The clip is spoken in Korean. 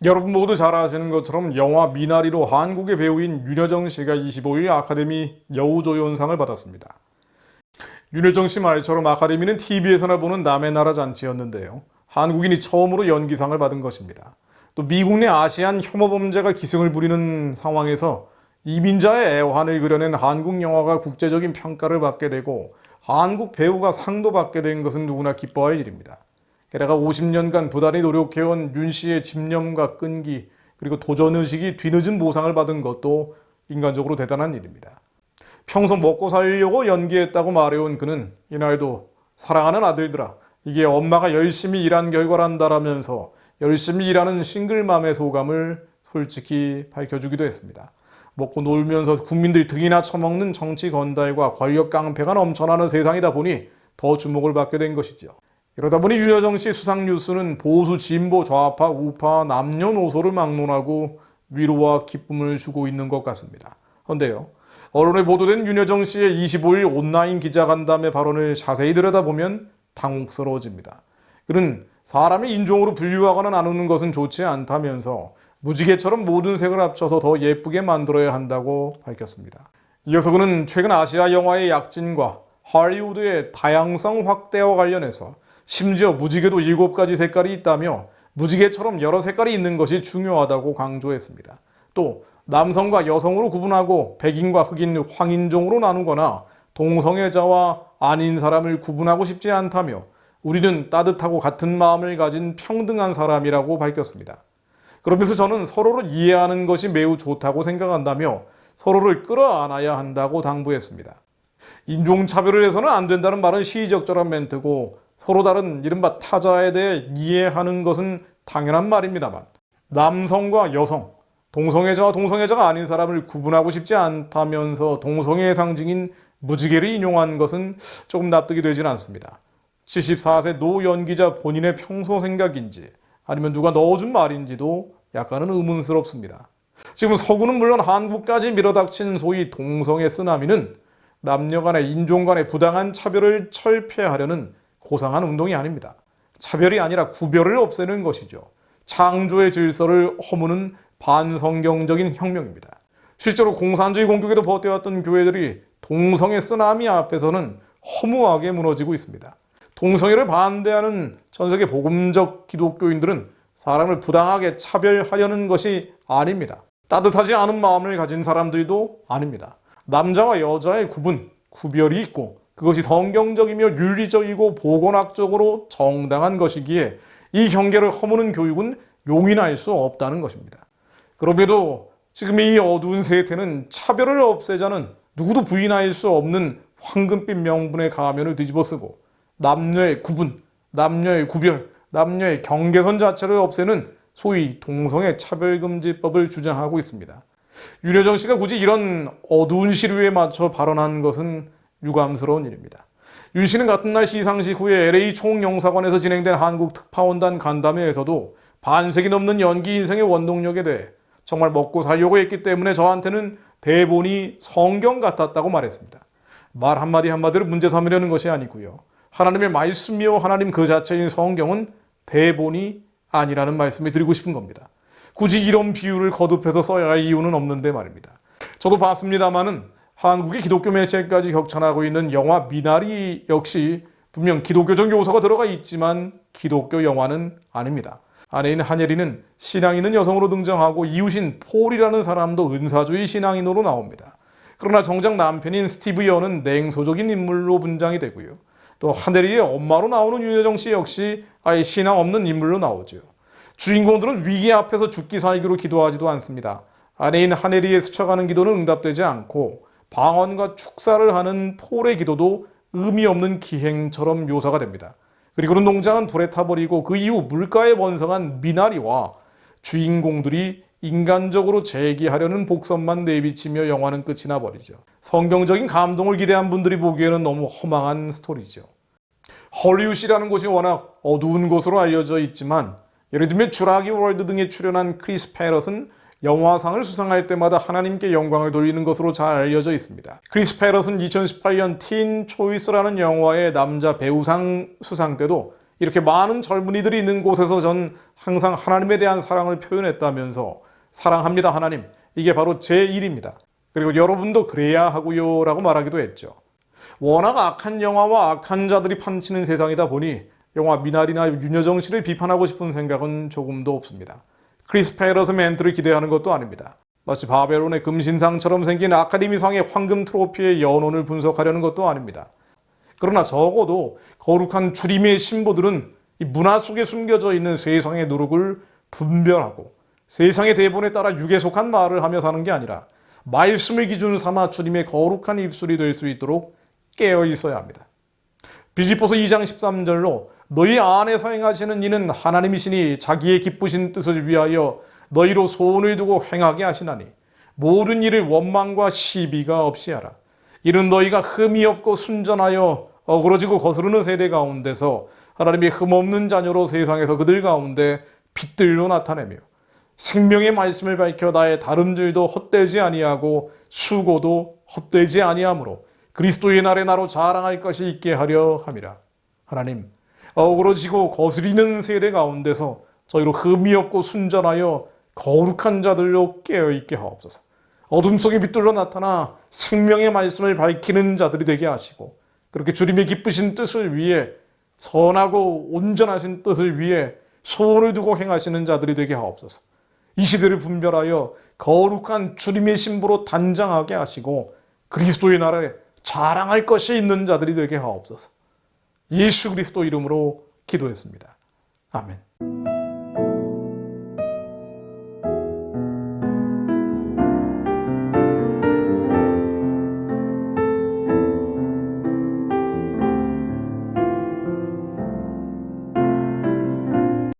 여러분 모두 잘 아시는 것처럼 영화 미나리로 한국의 배우인 윤여정 씨가 25일 아카데미 여우조연상을 받았습니다. 윤여정 씨 말처럼 아카데미는 TV에서나 보는 남의 나라 잔치였는데요. 한국인이 처음으로 연기상을 받은 것입니다. 또 미국 내 아시안 혐오 범죄가 기승을 부리는 상황에서 이민자의 애환을 그려낸 한국 영화가 국제적인 평가를 받게 되고 한국 배우가 상도 받게 된 것은 누구나 기뻐할 일입니다. 게다가 50년간 부단히 노력해온 윤 씨의 집념과 끈기 그리고 도전의식이 뒤늦은 보상을 받은 것도 인간적으로 대단한 일입니다. 평소 먹고 살려고 연기했다고 말해온 그는 이날도 사랑하는 아들들아, 이게 엄마가 열심히 일한 결과란다라면서 열심히 일하는 싱글맘의 소감을 솔직히 밝혀주기도 했습니다. 먹고 놀면서 국민들이 등이나 처먹는 정치 건달과 권력 깡패가 넘쳐나는 세상이다 보니 더 주목을 받게 된 것이죠. 이러다 보니 윤여정 씨 수상 뉴스는 보수, 진보, 좌파, 우파, 남녀노소를 막론하고 위로와 기쁨을 주고 있는 것 같습니다. 그런데요, 언론에 보도된 윤여정 씨의 25일 온라인 기자간담회 발언을 자세히 들여다보면 당혹스러워집니다. 그는 사람이 인종으로 분류하거나 나누는 것은 좋지 않다면서 무지개처럼 모든 색을 합쳐서 더 예쁘게 만들어야 한다고 밝혔습니다. 이어서 그는 최근 아시아 영화의 약진과 할리우드의 다양성 확대와 관련해서 심지어 무지개도 7가지 색깔이 있다며 무지개처럼 여러 색깔이 있는 것이 중요하다고 강조했습니다. 또 남성과 여성으로 구분하고 백인과 흑인, 황인종으로 나누거나 동성애자와 아닌 사람을 구분하고 싶지 않다며 우리는 따뜻하고 같은 마음을 가진 평등한 사람이라고 밝혔습니다. 그러면서 저는 서로를 이해하는 것이 매우 좋다고 생각한다며 서로를 끌어안아야 한다고 당부했습니다. 인종차별을 해서는 안 된다는 말은 시의적절한 멘트고 서로 다른 이른바 타자에 대해 이해하는 것은 당연한 말입니다만 남성과 여성, 동성애자와 동성애자가 아닌 사람을 구분하고 싶지 않다면서 동성애의 상징인 무지개를 인용한 것은 조금 납득이 되진 않습니다. 74세 노 연기자 본인의 평소 생각인지 아니면 누가 넣어준 말인지도 약간은 의문스럽습니다. 지금 서구는 물론 한국까지 밀어닥친 소위 동성애 쓰나미는 남녀 간의 인종 간의 부당한 차별을 철폐하려는 고상한 운동이 아닙니다. 차별이 아니라 구별을 없애는 것이죠. 창조의 질서를 허무는 반성경적인 혁명입니다. 실제로 공산주의 공격에도 버텨왔던 교회들이 동성애 쓰나미 앞에서는 허무하게 무너지고 있습니다. 동성애를 반대하는 전세계 복음적 기독교인들은 사람을 부당하게 차별하려는 것이 아닙니다. 따뜻하지 않은 마음을 가진 사람들도 아닙니다. 남자와 여자의 구별이 있고 그것이 성경적이며 윤리적이고 보건학적으로 정당한 것이기에 이 경계를 허무는 교육은 용인할 수 없다는 것입니다. 그럼에도 지금 이 어두운 세태는 차별을 없애자는 누구도 부인할 수 없는 황금빛 명분의 가면을 뒤집어쓰고 남녀의 구분, 남녀의 구별, 남녀의 경계선 자체를 없애는 소위 동성애 차별금지법을 주장하고 있습니다. 윤여정 씨가 굳이 이런 어두운 시류에 맞춰 발언한 것은 유감스러운 일입니다. 윤 씨는 같은 날 시상식 후에 LA 총영사관에서 진행된 한국 특파원단 간담회에서도 반세기 넘는 연기 인생의 원동력에 대해 정말 먹고 살려고 했기 때문에 저한테는 대본이 성경 같았다고 말했습니다. 말 한마디 한마디를 문제 삼으려는 것이 아니고요. 하나님의 말씀이요 하나님 그 자체인 성경은 대본이 아니라는 말씀을 드리고 싶은 겁니다. 굳이 이런 비유를 거듭해서 써야 할 이유는 없는데 말입니다. 저도 봤습니다마는 한국의 기독교 매체까지 격찬하고 있는 영화 미나리 역시 분명 기독교적 요소가 들어가 있지만 기독교 영화는 아닙니다. 아내인 한예리는 신앙 있는 여성으로 등장하고 이웃인 폴이라는 사람도 은사주의 신앙인으로 나옵니다. 그러나 정작 남편인 스티브 여는 냉소적인 인물로 분장이 되고요. 또 한예리의 엄마로 나오는 윤여정 씨 역시 아예 신앙 없는 인물로 나오죠. 주인공들은 위기 앞에서 죽기 살기로 기도하지도 않습니다. 아내인 한예리의 스쳐가는 기도는 응답되지 않고 방언과 축사를 하는 폴의 기도도 의미 없는 기행처럼 묘사가 됩니다. 그리고는 농장은 불에 타버리고 그 이후 물가에 번성한 미나리와 주인공들이 인간적으로 재기하려는 복선만 내비치며 영화는 끝이 나버리죠. 성경적인 감동을 기대한 분들이 보기에는 너무 허망한 스토리죠. 헐리우드라는 곳이 워낙 어두운 곳으로 알려져 있지만 예를 들면 주라기 월드 등에 출연한 크리스 패럿은 영화상을 수상할 때마다 하나님께 영광을 돌리는 것으로 잘 알려져 있습니다. 크리스 패럿은 2018년 틴 초이스라는 영화의 남자 배우상 수상 때도 이렇게 많은 젊은이들이 있는 곳에서 전 항상 하나님에 대한 사랑을 표현했다면서 사랑합니다 하나님, 이게 바로 제 일입니다. 그리고 여러분도 그래야 하고요 라고 말하기도 했죠. 워낙 악한 영화와 악한 자들이 판치는 세상이다 보니 영화 미나리나 윤여정 씨를 비판하고 싶은 생각은 조금도 없습니다. 크리스 페러스 멘트를 기대하는 것도 아닙니다. 마치 바벨론의 금신상처럼 생긴 아카데미상의 황금 트로피의 연원을 분석하려는 것도 아닙니다. 그러나 적어도 거룩한 주림의 신부들은 이 문화 속에 숨겨져 있는 세상의 누룩을 분별하고 세상의 대본에 따라 육에 속한 말을 하며 사는 게 아니라 말씀을 기준 삼아 주님의 거룩한 입술이 될 수 있도록 깨어 있어야 합니다. 빌립보서 2장 13절로 너희 안에서 행하시는 이는 하나님이시니 자기의 기쁘신 뜻을 위하여 너희로 소원을 두고 행하게 하시나니 모든 일을 원망과 시비가 없이 하라. 이는 너희가 흠이 없고 순전하여 어그러지고 거스르는 세대 가운데서 하나님의 흠없는 자녀로 세상에서 그들 가운데 빛들로 나타내며 생명의 말씀을 밝혀 나의 다름질도 헛되지 아니하고 수고도 헛되지 아니하므로 그리스도의 날에 나로 자랑할 것이 있게 하려 함이라. 하나님, 어그러지고 거스리는 세대 가운데서 저희로 흠이 없고 순전하여 거룩한 자들로 깨어있게 하옵소서. 어둠 속에 빛들로 나타나 생명의 말씀을 밝히는 자들이 되게 하시고 그렇게 주님의 기쁘신 뜻을 위해 선하고 온전하신 뜻을 위해 소원을 두고 행하시는 자들이 되게 하옵소서. 이 시대를 분별하여 거룩한 주님의 신부로 단장하게 하시고 그리스도의 나라에 자랑할 것이 있는 자들이 되게 하옵소서. 예수 그리스도 이름으로 기도했습니다. 아멘.